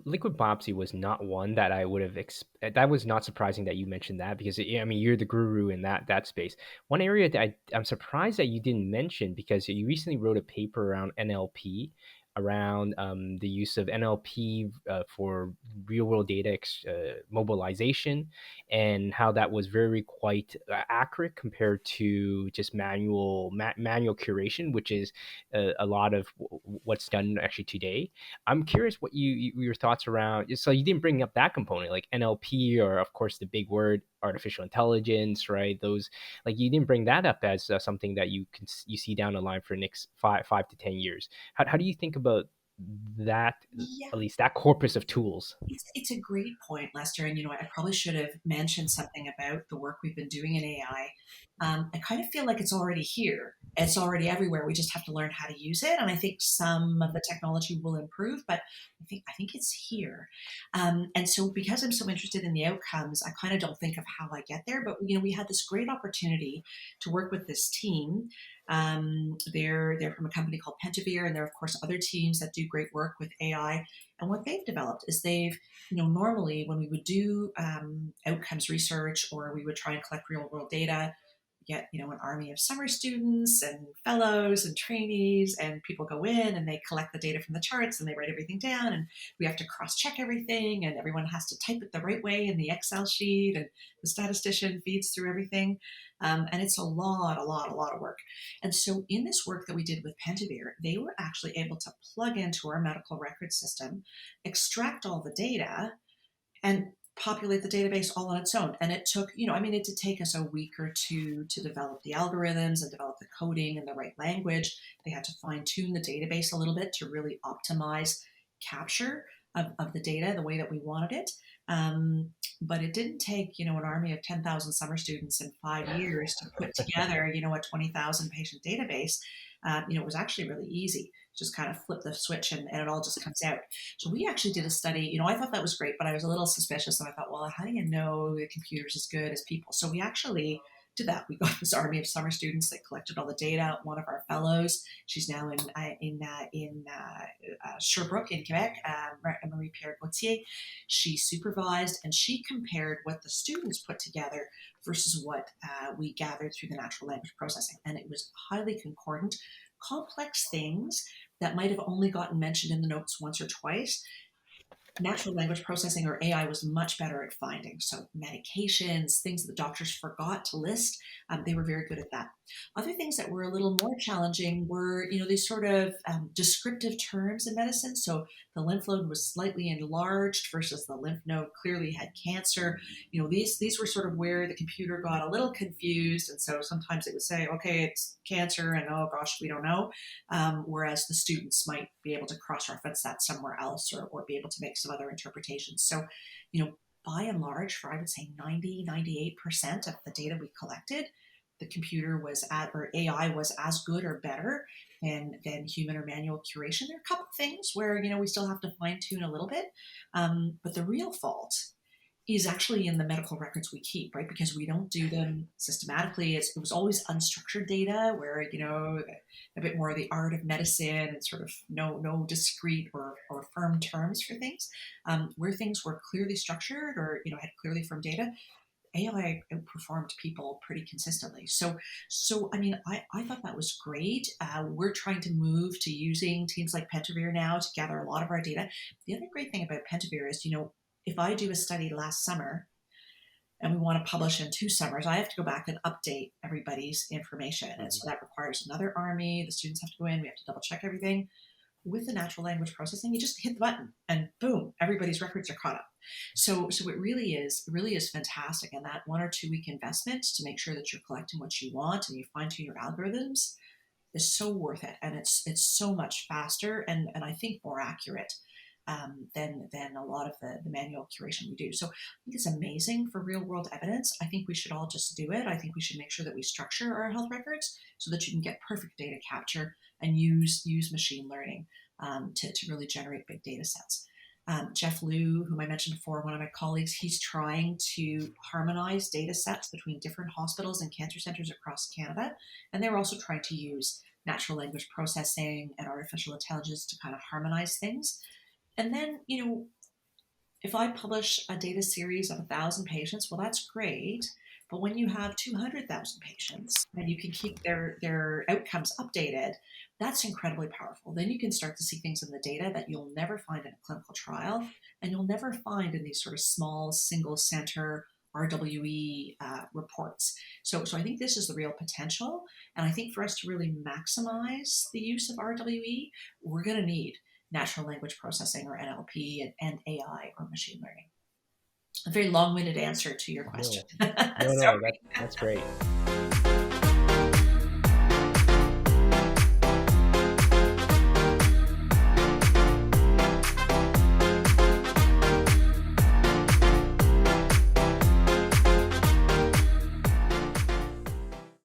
liquid biopsy was not one that I would have. That was not surprising that you mentioned that because I mean you're the guru in that space. One area that I'm surprised that you didn't mention because you recently wrote a paper around NLP, around the use of NLP for real world data mobilization, and how that was very quite accurate compared to just manual curation, which is a lot of what's done actually today. I'm curious what your thoughts around. So you didn't bring up that component like NLP or of course the big word artificial intelligence, right? Those like you didn't bring that up as something that you see down the line for the next 5 to 10 years. How do you think about that, Yeah, at least that corpus of tools? it's a great point, Lester. And I probably should have mentioned something about the work we've been doing in AI. I kind of feel like it's already here. It's already everywhere. We just have to learn how to use it. And I think some of the technology will improve, but I think it's here. And so because I'm so interested in the outcomes, I kind of don't think of how I get there. But we had this great opportunity to work with this team. They're from a company called Pentavere, and there are of course other teams that do great work with AI. And what they've developed is normally when we would do outcomes research or we would try and collect real world data, get an army of summer students and fellows and trainees, and people go in and they collect the data from the charts and they write everything down, and we have to cross check everything, and everyone has to type it the right way in the Excel sheet, and the statistician feeds through everything. And it's a lot of work. And so in this work that we did with Pentavere, they were actually able to plug into our medical record system, extract all the data, and populate the database all on its own. And it took, it did take us a week or two to develop the algorithms and develop the coding and the right language. They had to fine tune the database a little bit to really optimize capture of the data the way that we wanted it. But it didn't take, an army of 10,000 summer students in 5 years to put together, a 20,000 patient database. It was actually really easy. Just kind of flip the switch and it all just comes out. So we actually did a study. I thought that was great, but I was a little suspicious. And I thought, well, how do you know the computer's as good as people? So we actually did that. We got this army of summer students that collected all the data. One of our fellows, she's now in Sherbrooke in Quebec, Marie Pierre Gauthier. She supervised and she compared what the students put together versus what we gathered through the natural language processing, and it was highly concordant. Complex things that might have only gotten mentioned in the notes once or twice, natural language processing or AI was much better at finding. So medications, things that the doctors forgot to list, they were very good at that. Other things that were a little more challenging were, these sort of descriptive terms in medicine. So the lymph node was slightly enlarged versus the lymph node clearly had cancer. These were sort of where the computer got a little confused, and so sometimes it would say, okay, it's cancer, and oh gosh, we don't know. Whereas the students might be able to cross-reference that somewhere else, or be able to make some other interpretations. So, by and large, for I would say 98% of the data we collected, the computer was at, or AI was as good or better than human or manual curation. There are a couple of things where, we still have to fine tune a little bit. But the real fault is actually in the medical records we keep, right? Because we don't do them systematically. It was always unstructured data where, a bit more of the art of medicine and sort of no discrete or firm terms for things. Where things were clearly structured or, had clearly firm data, AI outperformed people pretty consistently. So I mean, I thought that was great. We're trying to move to using teams like Pentavere now to gather a lot of our data. The other great thing about Pentavere is, if I do a study last summer and we want to publish in 2 summers, I have to go back and update everybody's information. And Mhm. so that requires another army. The students have to go in, we have to double check everything. With the natural language processing, you just hit the button and boom, everybody's records are caught up. So it really is fantastic. And that 1 or 2 week investment to make sure that you're collecting what you want and you fine tune your algorithms is so worth it. And it's so much faster and I think more accurate than a lot of the manual curation we do. So I think it's amazing for real world evidence. I think we should all just do it. I think we should make sure that we structure our health records so that you can get perfect data capture and use machine learning to really generate big data sets. Jeff Liu, whom I mentioned before, one of my colleagues, he's trying to harmonize data sets between different hospitals and cancer centers across Canada. And they're also trying to use natural language processing and artificial intelligence to kind of harmonize things. And then, If I publish a data series of 1,000 patients, well, that's great. But when you have 200,000 patients and you can keep their outcomes updated, that's incredibly powerful. Then you can start to see things in the data that you'll never find in a clinical trial, and you'll never find in these sort of small single center RWE reports. So I think this is the real potential. And I think for us to really maximize the use of RWE, we're going to need natural language processing or NLP and AI or machine learning. A very long-winded answer to your question. No, no, no. Sorry. That's great.